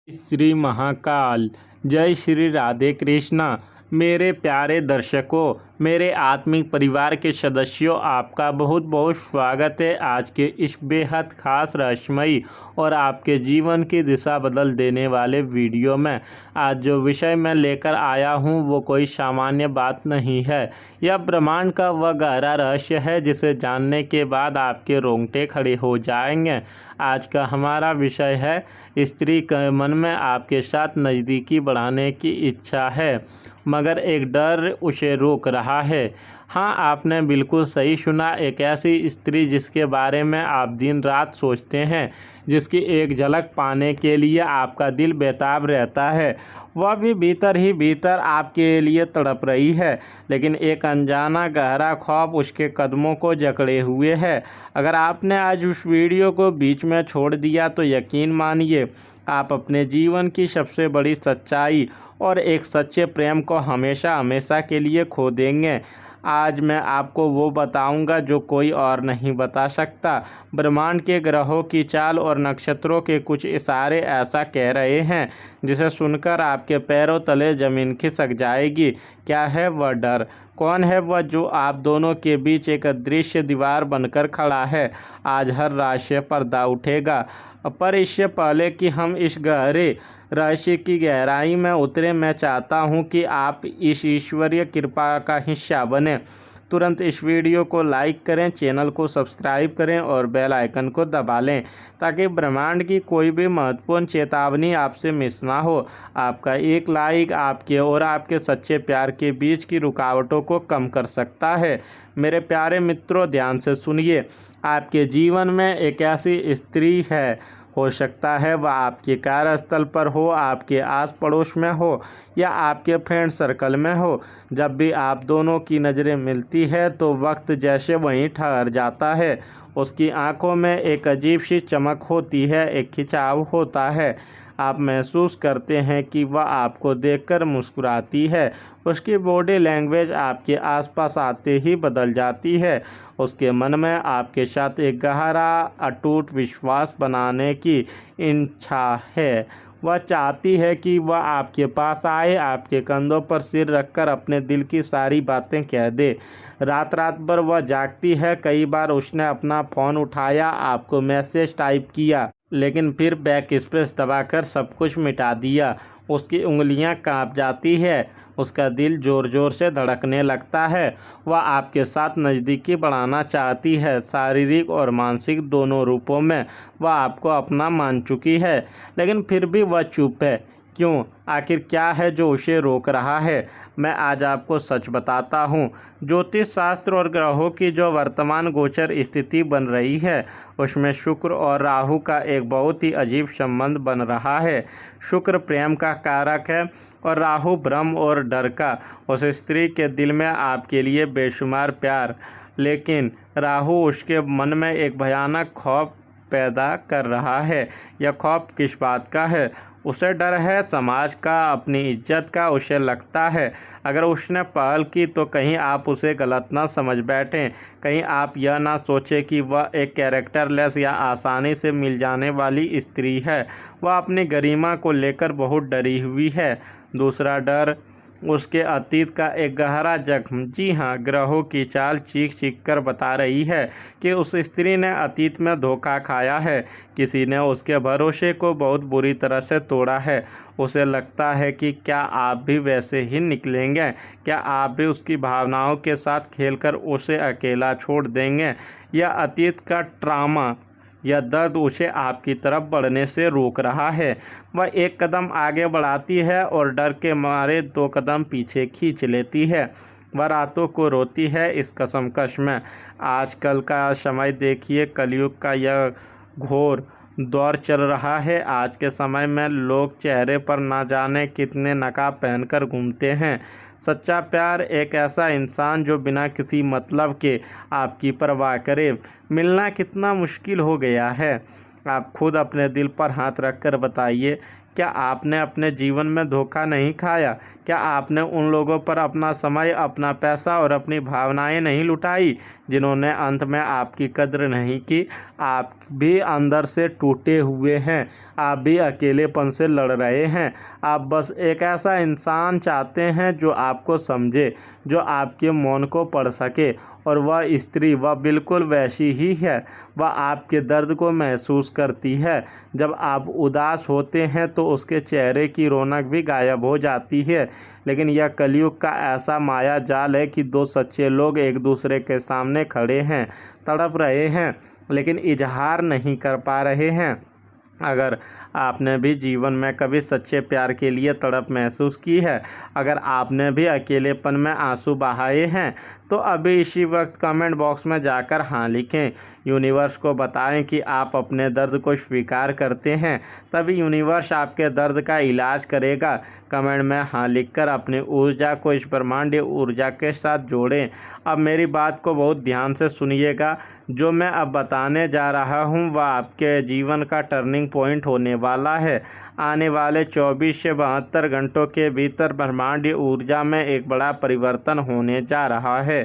श्री महाकाल। जय श्री राधे कृष्णा। मेरे प्यारे दर्शकों, मेरे आत्मिक परिवार के सदस्यों, आपका बहुत बहुत स्वागत है आज के इस बेहद खास रहस्यमयी और आपके जीवन की दिशा बदल देने वाले वीडियो में। आज जो विषय मैं लेकर आया हूं वो कोई सामान्य बात नहीं है। यह ब्रह्मांड का वह गहरा रहस्य है जिसे जानने के बाद आपके रोंगटे खड़े हो जाएंगे। आज का हमारा विषय है स्त्री के मन में आपके साथ नज़दीकी बढ़ाने की इच्छा है, मगर एक डर उसे रोक रहा है। हाँ, आपने बिल्कुल सही सुना। एक ऐसी स्त्री जिसके बारे में आप दिन रात सोचते हैं, जिसकी एक झलक पाने के लिए आपका दिल बेताब रहता है, वह भी भीतर ही भीतर आपके लिए तड़प रही है, लेकिन एक अनजाना गहरा खौफ उसके कदमों को जकड़े हुए है। अगर आपने आज उस वीडियो को बीच में छोड़ दिया तो यकीन मानिए आप अपने जीवन की सबसे बड़ी सच्चाई और एक सच्चे प्रेम को हमेशा हमेशा के लिए खो देंगे। आज मैं आपको वो बताऊंगा जो कोई और नहीं बता सकता। ब्रह्मांड के ग्रहों की चाल और नक्षत्रों के कुछ इशारे ऐसा कह रहे हैं जिसे सुनकर आपके पैरों तले ज़मीन खिसक जाएगी। क्या है वह डर? कौन है वह जो आप दोनों के बीच एक अदृश्य दीवार बनकर खड़ा है? आज हर रहस्य पर्दा उठेगा। पर इससे पहले कि हम इस गहरे रहस्य की गहराई में उतरे, मैं चाहता हूं कि आप इस ईश्वरीय कृपा का हिस्सा बने। तुरंत इस वीडियो को लाइक करें, चैनल को सब्सक्राइब करें और बेल आइकन को दबा लें ताकि ब्रह्मांड की कोई भी महत्वपूर्ण चेतावनी आपसे मिस ना हो। आपका एक लाइक आपके और आपके सच्चे प्यार के बीच की रुकावटों को कम कर सकता है। मेरे प्यारे मित्रों, ध्यान से सुनिए। आपके जीवन में एक ऐसी स्त्री है, हो सकता है वह आपके कार्यस्थल पर हो, आपके आस पड़ोस में हो या आपके फ्रेंड सर्कल में हो। जब भी आप दोनों की नज़रें मिलती है तो वक्त जैसे वहीं ठहर जाता है। उसकी आंखों में एक अजीब सी चमक होती है, एक खिंचाव होता है। आप महसूस करते हैं कि वह आपको देखकर मुस्कुराती है। उसकी बॉडी लैंग्वेज आपके आसपास आते ही बदल जाती है। उसके मन में आपके साथ एक गहरा अटूट विश्वास बनाने की इच्छा है। वह चाहती है कि वह आपके पास आए, आपके कंधों पर सिर रखकर अपने दिल की सारी बातें कह दे। रात रात भर वह जागती है। कई बार उसने अपना फ़ोन उठाया, आपको मैसेज टाइप किया, लेकिन फिर बैक स्पेस दबाकर सब कुछ मिटा दिया। उसकी उंगलियां कांप जाती है, उसका दिल ज़ोर ज़ोर से धड़कने लगता है। वह आपके साथ नज़दीकी बढ़ाना चाहती है, शारीरिक और मानसिक दोनों रूपों में। वह आपको अपना मान चुकी है, लेकिन फिर भी वह चुप है। क्यों? आखिर क्या है जो उसे रोक रहा है? मैं आज आपको सच बताता हूँ। ज्योतिष शास्त्र और ग्रहों की जो वर्तमान गोचर स्थिति बन रही है, उसमें शुक्र और राहु का एक बहुत ही अजीब संबंध बन रहा है। शुक्र प्रेम का कारक है और राहु भ्रम और डर का। उस स्त्री के दिल में आपके लिए बेशुमार प्यार, लेकिन राहु उसके मन में एक भयानक खौफ पैदा कर रहा है। यह खौफ किस बात का है? उसे डर है समाज का, अपनी इज्जत का। उसे लगता है अगर उसने पहल की तो कहीं आप उसे गलत ना समझ बैठें, कहीं आप यह ना सोचें कि वह एक कैरेक्टरलेस या आसानी से मिल जाने वाली स्त्री है। वह अपनी गरिमा को लेकर बहुत डरी हुई है। दूसरा डर उसके अतीत का एक गहरा जख्म। जी हाँ, ग्रहों की चाल चीख चीख कर बता रही है कि उस स्त्री ने अतीत में धोखा खाया है। किसी ने उसके भरोसे को बहुत बुरी तरह से तोड़ा है। उसे लगता है कि क्या आप भी वैसे ही निकलेंगे? क्या आप भी उसकी भावनाओं के साथ खेलकर उसे अकेला छोड़ देंगे? यह अतीत का ट्रॉमा यह दर्द उसे आपकी तरफ बढ़ने से रोक रहा है। वह एक कदम आगे बढ़ाती है और डर के मारे 2 कदम पीछे खींच लेती है। वह रातों को रोती है इस कसमकश में। आजकल का समय देखिए, कलयुग का यह घोर दौर चल रहा है। आज के समय में लोग चेहरे पर ना जाने कितने नकाब पहनकर घूमते हैं। सच्चा प्यार एक ऐसा इंसान जो बिना किसी मतलब के आपकी परवाह करे, मिलना कितना मुश्किल हो गया है। आप खुद अपने दिल पर हाथ रखकर बताइए, क्या आपने अपने जीवन में धोखा नहीं खाया? क्या आपने उन लोगों पर अपना समय, अपना पैसा और अपनी भावनाएं नहीं लुटाई जिन्होंने अंत में आपकी कद्र नहीं की? आप भी अंदर से टूटे हुए हैं, आप भी अकेलेपन से लड़ रहे हैं। आप बस एक ऐसा इंसान चाहते हैं जो आपको समझे, जो आपके मौन को पढ़ सके, और वह स्त्री वह बिल्कुल वैसी ही है। वह आपके दर्द को महसूस करती है। जब आप उदास होते हैं तो उसके चेहरे की रौनक भी गायब हो जाती है। लेकिन यह कलयुग का ऐसा माया जाल है कि दो सच्चे लोग एक दूसरे के सामने खड़े हैं, तड़प रहे हैं, लेकिन इजहार नहीं कर पा रहे हैं। अगर आपने भी जीवन में कभी सच्चे प्यार के लिए तड़प महसूस की है, अगर आपने भी अकेलेपन में आंसू बहाए हैं, तो अभी इसी वक्त कमेंट बॉक्स में जाकर हाँ लिखें। यूनिवर्स को बताएं कि आप अपने दर्द को स्वीकार करते हैं, तभी यूनिवर्स आपके दर्द का इलाज करेगा। कमेंट में हाँ लिखकर अपनी ऊर्जा को इस ब्रह्मांडीय ऊर्जा के साथ जोड़ें। अब मेरी बात को बहुत ध्यान से सुनिएगा। जो मैं अब बताने जा रहा हूँ वह आपके जीवन का टर्निंग पॉइंट होने वाला है। आने वाले 24 से 72 घंटों के भीतर ब्रह्मांडीय ऊर्जा में एक बड़ा परिवर्तन होने जा रहा है।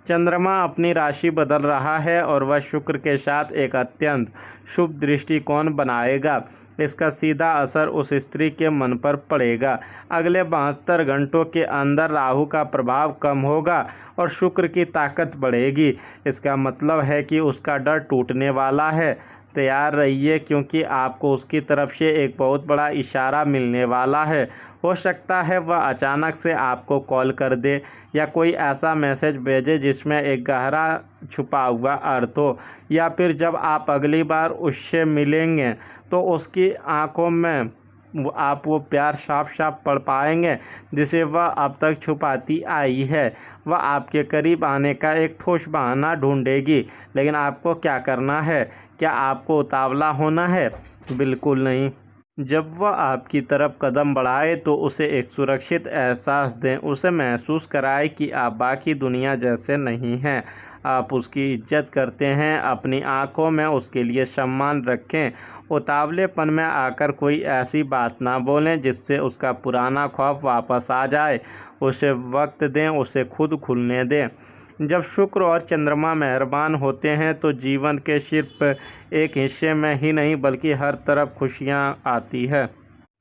चंद्रमा अपनी राशि बदल रहा है और वह शुक्र के साथ एक अत्यंत शुभ दृष्टिकोण बनाएगा। इसका सीधा असर उस स्त्री के मन पर पड़ेगा। अगले 72 घंटों के अंदर राहु का प्रभाव कम होगा और शुक्र की ताकत बढ़ेगी। इसका मतलब है कि उसका डर टूटने वाला है। तैयार रहिए, क्योंकि आपको उसकी तरफ से एक बहुत बड़ा इशारा मिलने वाला है। हो सकता है वह अचानक से आपको कॉल कर दे या कोई ऐसा मैसेज भेजे जिसमें एक गहरा छुपा हुआ अर्थ हो, या फिर जब आप अगली बार उससे मिलेंगे तो उसकी आंखों में आप वो प्यार साफ साफ पढ़ पाएंगे जिसे वह अब तक छुपाती आई है। वह आपके करीब आने का एक ठोस बहाना ढूंढेगी, लेकिन आपको क्या करना है? क्या आपको उतावला होना है? बिल्कुल नहीं। जब वह आपकी तरफ कदम बढ़ाए तो उसे एक सुरक्षित एहसास दें। उसे महसूस कराएं कि आप बाकी दुनिया जैसे नहीं हैं। आप उसकी इज्जत करते हैं। अपनी आंखों में उसके लिए सम्मान रखें। उतावलेपन में आकर कोई ऐसी बात ना बोलें जिससे उसका पुराना खौफ वापस आ जाए। उसे वक्त दें, उसे खुद खुलने दें। जब शुक्र और चंद्रमा मेहरबान होते हैं तो जीवन के सिर्फ एक हिस्से में ही नहीं बल्कि हर तरफ खुशियां आती है।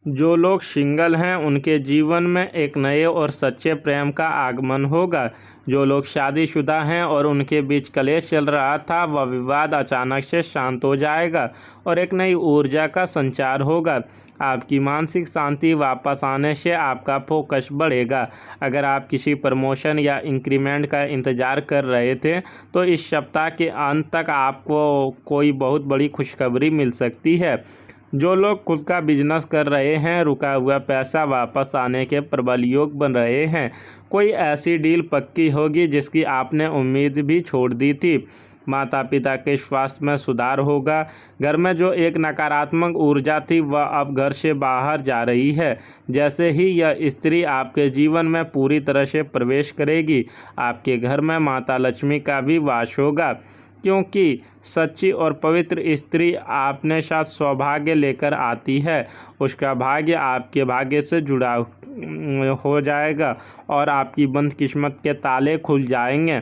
जो लोग सिंगल हैं उनके जीवन में एक नए और सच्चे प्रेम का आगमन होगा। जो लोग शादीशुदा हैं और उनके बीच कलेश चल रहा था वह विवाद अचानक से शांत हो जाएगा और एक नई ऊर्जा का संचार होगा। आपकी मानसिक शांति वापस आने से आपका फोकस बढ़ेगा। अगर आप किसी प्रमोशन या इंक्रीमेंट का इंतज़ार कर रहे थे तो इस सप्ताह के अंत तक आपको कोई बहुत बड़ी खुशखबरी मिल सकती है। जो लोग खुद का बिजनेस कर रहे हैं, रुका हुआ पैसा वापस आने के प्रबल योग बन रहे हैं। कोई ऐसी डील पक्की होगी जिसकी आपने उम्मीद भी छोड़ दी थी। माता पिता के स्वास्थ्य में सुधार होगा। घर में जो एक नकारात्मक ऊर्जा थी वह अब घर से बाहर जा रही है। जैसे ही यह स्त्री आपके जीवन में पूरी तरह से प्रवेश करेगी, आपके घर में माता लक्ष्मी का भी वास होगा, क्योंकि सच्ची और पवित्र स्त्री अपने साथ सौभाग्य लेकर आती है। उसका भाग्य आपके भाग्य से जुड़ा हो जाएगा और आपकी बंद किस्मत के ताले खुल जाएंगे।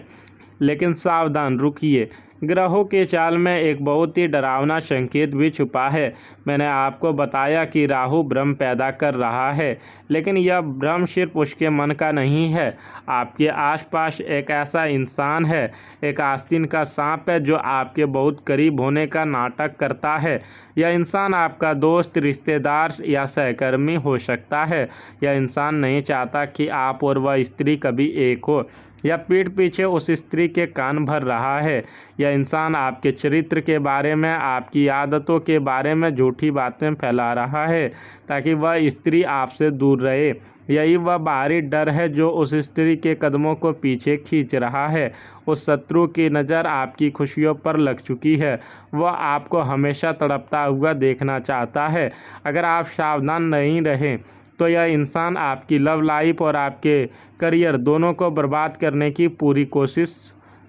लेकिन सावधान, रुकिए। ग्रहों के चाल में एक बहुत ही डरावना संकेत भी छुपा है। मैंने आपको बताया कि राहु भ्रम पैदा कर रहा है, लेकिन यह भ्रम सिर्फ उसके मन का नहीं है। आपके आसपास एक ऐसा इंसान है, एक आस्तीन का सांप है जो आपके बहुत करीब होने का नाटक करता है। यह इंसान आपका दोस्त, रिश्तेदार या सहकर्मी हो सकता है। यह इंसान नहीं चाहता कि आप और वह स्त्री कभी एक हो। यह पीठ पीछे उस स्त्री के कान भर रहा है। यह इंसान आपके चरित्र के बारे में, आपकी आदतों के बारे में झूठी बातें फैला रहा है ताकि वह स्त्री आपसे दूर रहे। यही वह बाहरी डर है जो उस स्त्री के कदमों को पीछे खींच रहा है। उस शत्रु की नज़र आपकी खुशियों पर लग चुकी है। वह आपको हमेशा तड़पता हुआ देखना चाहता है। अगर आप सावधान नहीं रहें तो यह इंसान आपकी लव लाइफ और आपके करियर दोनों को बर्बाद करने की पूरी कोशिश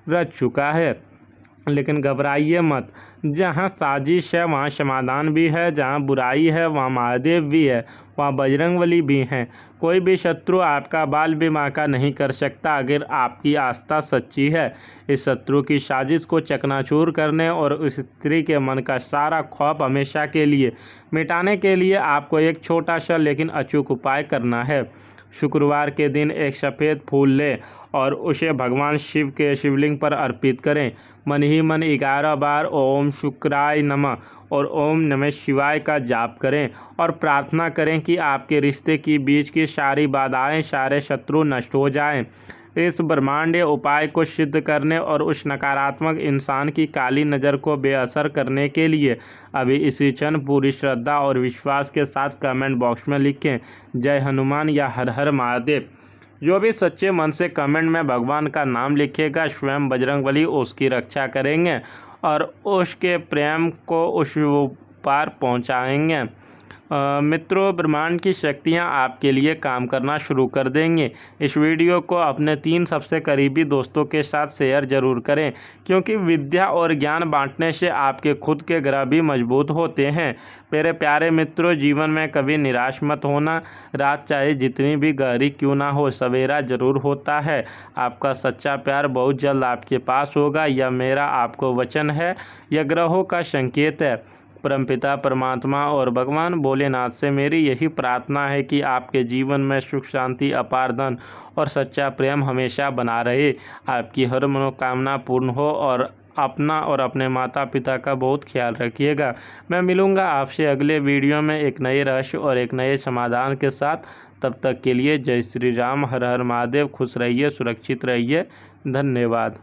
रच चुका है। लेकिन घबराइए मत, जहाँ साजिश है वहाँ समाधान भी है, जहाँ बुराई है वहाँ महादेव भी है, वहाँ बजरंगबली भी हैं। कोई भी शत्रु आपका बाल भी बांका नहीं कर सकता अगर आपकी आस्था सच्ची है। इस शत्रु की साजिश को चकनाचूर करने और उस स्त्री के मन का सारा खौफ हमेशा के लिए मिटाने के लिए आपको एक छोटा सा लेकिन अचूक उपाय करना है। शुक्रवार के दिन एक सफ़ेद फूल लें और उसे भगवान शिव के शिवलिंग पर अर्पित करें। मन ही मन 11 बार ओम शुक्राय नमः और ओम नमः शिवाय का जाप करें और प्रार्थना करें कि आपके रिश्ते की बीच की सारी बाधाएं, सारे शत्रु नष्ट हो जाएं। इस ब्रह्मांडीय उपाय को सिद्ध करने और उस नकारात्मक इंसान की काली नज़र को बेअसर करने के लिए अभी इसी क्षण पूरी श्रद्धा और विश्वास के साथ कमेंट बॉक्स में लिखें जय हनुमान या हर हर महादेव। जो भी सच्चे मन से कमेंट में भगवान का नाम लिखेगा स्वयं बजरंगबली उसकी रक्षा करेंगे और उसके प्रेम को उस पार पहुंचाएंगे। मित्रों, ब्रह्मांड की शक्तियां आपके लिए काम करना शुरू कर देंगे। इस वीडियो को अपने 3 सबसे करीबी दोस्तों के साथ शेयर जरूर करें, क्योंकि विद्या और ज्ञान बांटने से आपके खुद के ग्रह भी मजबूत होते हैं। मेरे प्यारे मित्रों, जीवन में कभी निराश मत होना। रात चाहे जितनी भी गहरी क्यों ना हो, सवेरा जरूर होता है। आपका सच्चा प्यार बहुत जल्द आपके पास होगा, यह मेरा आपको वचन है, यह ग्रहों का संकेत है। परमपिता परमात्मा और भगवान भोलेनाथ से मेरी यही प्रार्थना है कि आपके जीवन में सुख शांति, अपार धन और सच्चा प्रेम हमेशा बना रहे। आपकी हर मनोकामना पूर्ण हो और अपना और अपने माता पिता का बहुत ख्याल रखिएगा। मैं मिलूँगा आपसे अगले वीडियो में एक नए रहस्य और एक नए समाधान के साथ। तब तक के लिए जय श्री राम, हर हर महादेव। खुश रहिए, सुरक्षित रहिए। धन्यवाद।